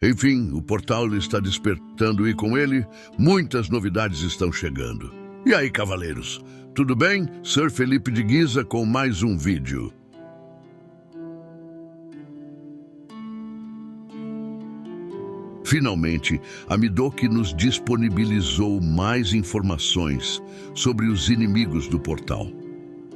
Enfim, o portal está despertando e com ele, muitas novidades estão chegando. E aí, cavaleiros? Tudo bem? Sir Felipe de Guisa com mais um vídeo. Finalmente, a Midoki nos disponibilizou mais informações sobre os inimigos do portal.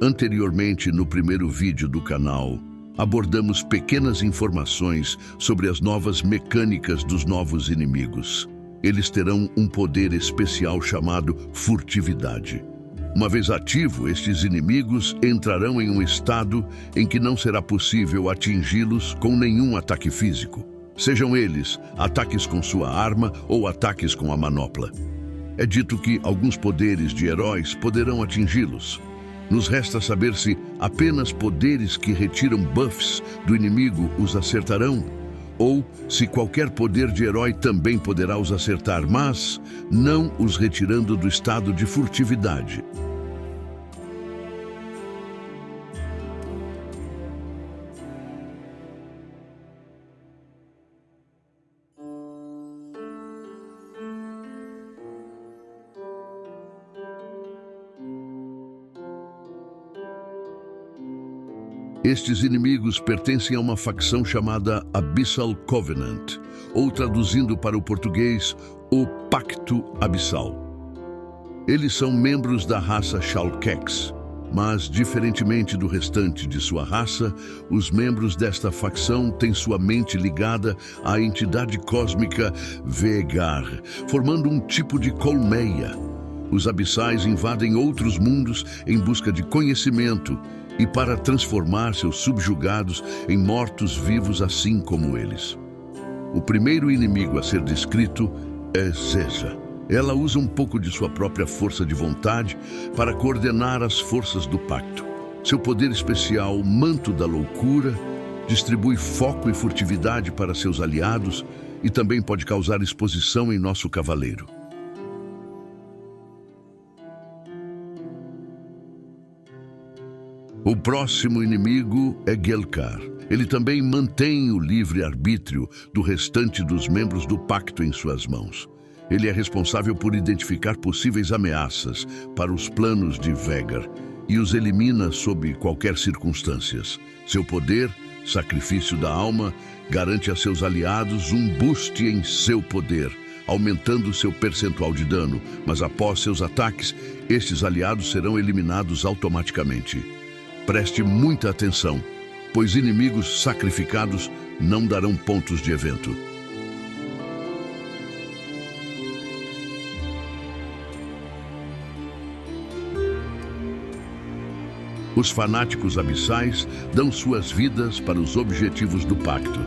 Anteriormente, no primeiro vídeo do canal, abordamos pequenas informações sobre as novas mecânicas dos novos inimigos. Eles terão um poder especial chamado furtividade. Uma vez ativo, estes inimigos entrarão em um estado em que não será possível atingi-los com nenhum ataque físico. Sejam eles ataques com sua arma ou ataques com a manopla. É dito que alguns poderes de heróis poderão atingi-los. Nos resta saber se apenas poderes que retiram buffs do inimigo os acertarão, ou se qualquer poder de herói também poderá os acertar, mas não os retirando do estado de furtividade. Estes inimigos pertencem a uma facção chamada Abyssal Covenant, ou traduzindo para o português, o Pacto Abissal. Eles são membros da raça Shalkex, mas, diferentemente do restante de sua raça, os membros desta facção têm sua mente ligada à entidade cósmica Vegar, formando um tipo de colmeia. Os abissais invadem outros mundos em busca de conhecimento e para transformar seus subjugados em mortos-vivos assim como eles. O primeiro inimigo a ser descrito é Zeza. Ela usa um pouco de sua própria força de vontade para coordenar as forças do pacto. Seu poder especial, Manto da Loucura, distribui foco e furtividade para seus aliados e também pode causar exposição em nosso cavaleiro. O próximo inimigo é Gelkar. Ele também mantém o livre-arbítrio do restante dos membros do pacto em suas mãos. Ele é responsável por identificar possíveis ameaças para os planos de Vegar e os elimina sob qualquer circunstância. Seu poder, Sacrifício da Alma, garante a seus aliados um boost em seu poder, aumentando seu percentual de dano, mas após seus ataques, estes aliados serão eliminados automaticamente. Preste muita atenção, pois inimigos sacrificados não darão pontos de evento. Os fanáticos abissais dão suas vidas para os objetivos do pacto.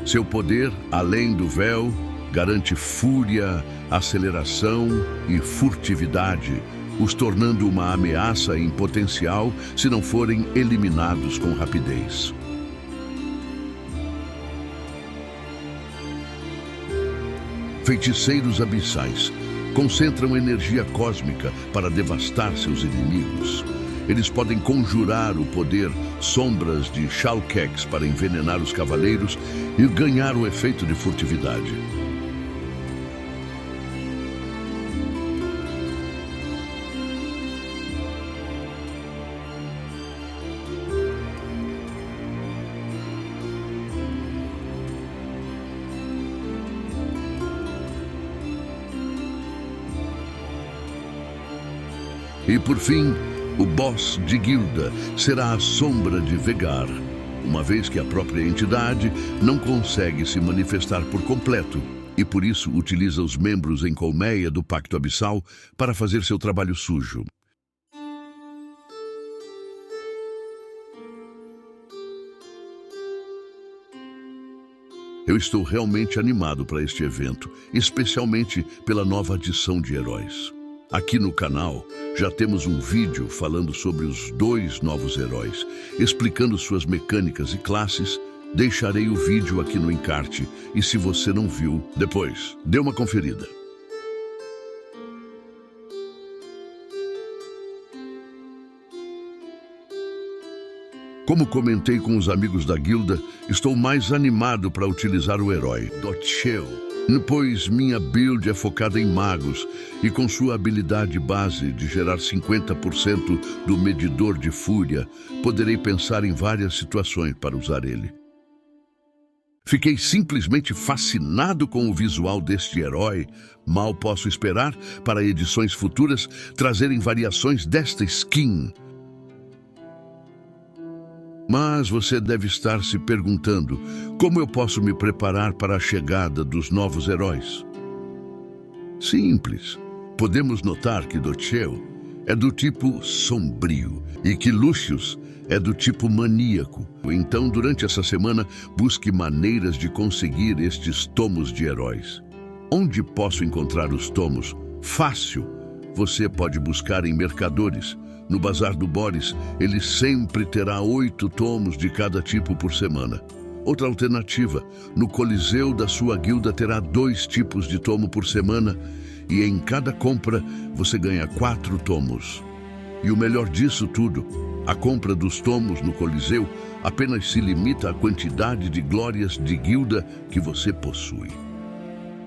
Seu poder, além do véu, garante fúria, aceleração e furtividade, os tornando uma ameaça em potencial se não forem eliminados com rapidez. Feiticeiros abissais concentram energia cósmica para devastar seus inimigos. Eles podem conjurar o poder Sombras de Shalkex para envenenar os cavaleiros e ganhar o efeito de furtividade. E por fim, o boss de guilda será a Sombra de Vegar, uma vez que a própria entidade não consegue se manifestar por completo e por isso utiliza os membros em colmeia do Pacto Abissal para fazer seu trabalho sujo. Eu estou realmente animado para este evento, especialmente pela nova adição de heróis. Aqui no canal, já temos um vídeo falando sobre os 2 novos heróis, explicando suas mecânicas e classes. Deixarei o vídeo aqui no encarte e se você não viu, depois, dê uma conferida. Como comentei com os amigos da guilda, estou mais animado para utilizar o herói Dotchel, pois minha build é focada em magos e com sua habilidade base de gerar 50% do medidor de fúria, poderei pensar em várias situações para usar ele. Fiquei simplesmente fascinado com o visual deste herói. Mal posso esperar para edições futuras trazerem variações desta skin. Mas você deve estar se perguntando como eu posso me preparar para a chegada dos novos heróis. Simples. Podemos notar que Dotchel é do tipo sombrio e que Lucius é do tipo maníaco. Então, durante essa semana, busque maneiras de conseguir estes tomos de heróis. Onde posso encontrar os tomos? Fácil. Você pode buscar em mercadores. No Bazar do Boris, ele sempre terá 8 tomos de cada tipo por semana. Outra alternativa, no Coliseu da sua guilda terá 2 tipos de tomo por semana e em cada compra você ganha 4 tomos. E o melhor disso tudo, a compra dos tomos no Coliseu apenas se limita à quantidade de glórias de guilda que você possui.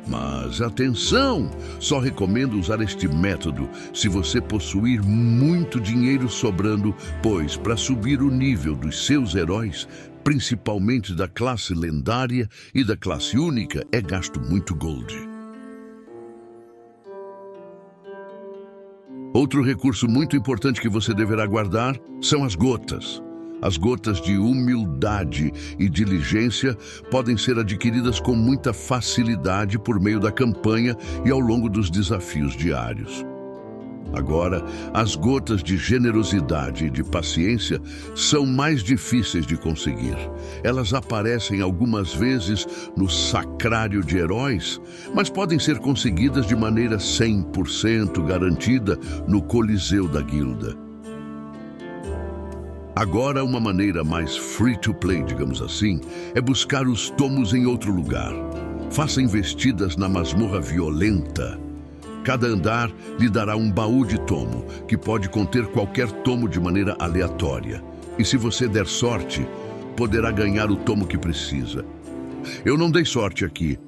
Mas atenção! Só recomendo usar este método se você possuir muito dinheiro sobrando, pois para subir o nível dos seus heróis, principalmente da classe lendária e da classe única, é gasto muito gold. Outro recurso muito importante que você deverá guardar são as gotas. As gotas de humildade e diligência podem ser adquiridas com muita facilidade por meio da campanha e ao longo dos desafios diários. Agora, as gotas de generosidade e de paciência são mais difíceis de conseguir. Elas aparecem algumas vezes no Sacrário de Heróis, mas podem ser conseguidas de maneira 100% garantida no Coliseu da Guilda. Agora, uma maneira mais free-to-play, digamos assim, é buscar os tomos em outro lugar. Faça investidas na masmorra violenta. Cada andar lhe dará um baú de tomo, que pode conter qualquer tomo de maneira aleatória. E se você der sorte, poderá ganhar o tomo que precisa. Eu não dei sorte aqui.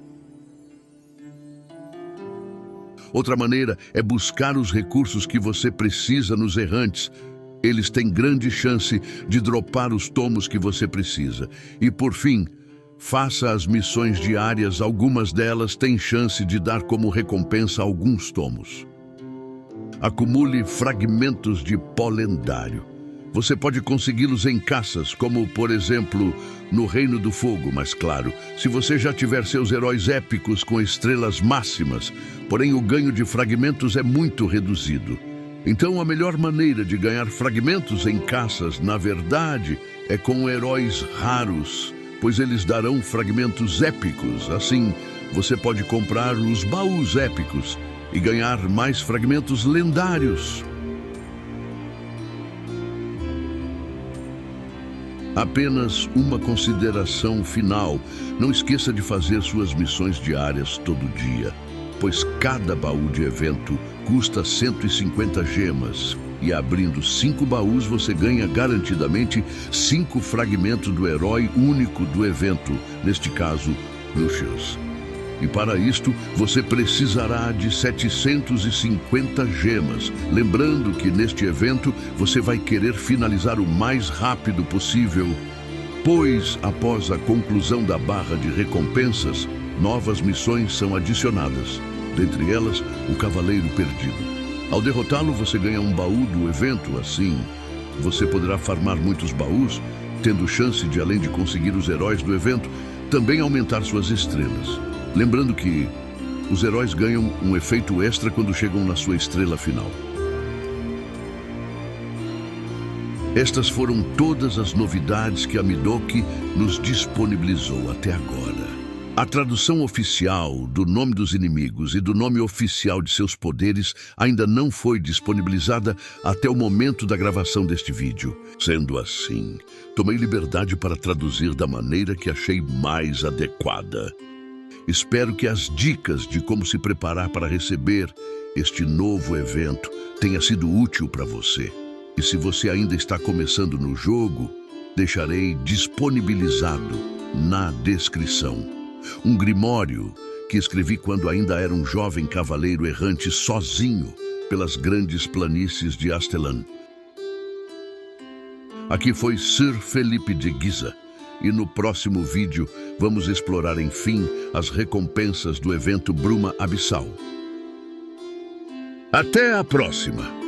Outra maneira é buscar os recursos que você precisa nos errantes. Eles têm grande chance de dropar os tomos que você precisa. E por fim, faça as missões diárias, algumas delas têm chance de dar como recompensa alguns tomos. Acumule fragmentos de pó lendário. Você pode consegui-los em caças, como por exemplo no Reino do Fogo, mas claro, se você já tiver seus heróis épicos com estrelas máximas, porém o ganho de fragmentos é muito reduzido. Então a melhor maneira de ganhar fragmentos em caças, na verdade, é com heróis raros, pois eles darão fragmentos épicos. Assim, você pode comprar os baús épicos e ganhar mais fragmentos lendários. Apenas uma consideração final. Não esqueça de fazer suas missões diárias todo dia, pois cada baú de evento custa 150 gemas. E abrindo 5 baús, você ganha garantidamente 5 fragmentos do herói único do evento, neste caso, Lucius. E para isto, você precisará de 750 gemas. Lembrando que neste evento, você vai querer finalizar o mais rápido possível, pois, após a conclusão da barra de recompensas, novas missões são adicionadas. Dentre elas, o Cavaleiro Perdido. Ao derrotá-lo, você ganha um baú do evento. Assim, você poderá farmar muitos baús, tendo chance de, além de conseguir os heróis do evento, também aumentar suas estrelas. Lembrando que os heróis ganham um efeito extra quando chegam na sua estrela final. Estas foram todas as novidades que a Midoki nos disponibilizou até agora. A tradução oficial do nome dos inimigos e do nome oficial de seus poderes ainda não foi disponibilizada até o momento da gravação deste vídeo. Sendo assim, tomei liberdade para traduzir da maneira que achei mais adequada. Espero que as dicas de como se preparar para receber este novo evento tenha sido útil para você. E se você ainda está começando no jogo, deixarei disponibilizado na descrição um grimório que escrevi quando ainda era um jovem cavaleiro errante sozinho pelas grandes planícies de Astelan. Aqui foi Sir Felipe de Giza, e no próximo vídeo vamos explorar, enfim, as recompensas do evento Bruma Abissal. Até a próxima!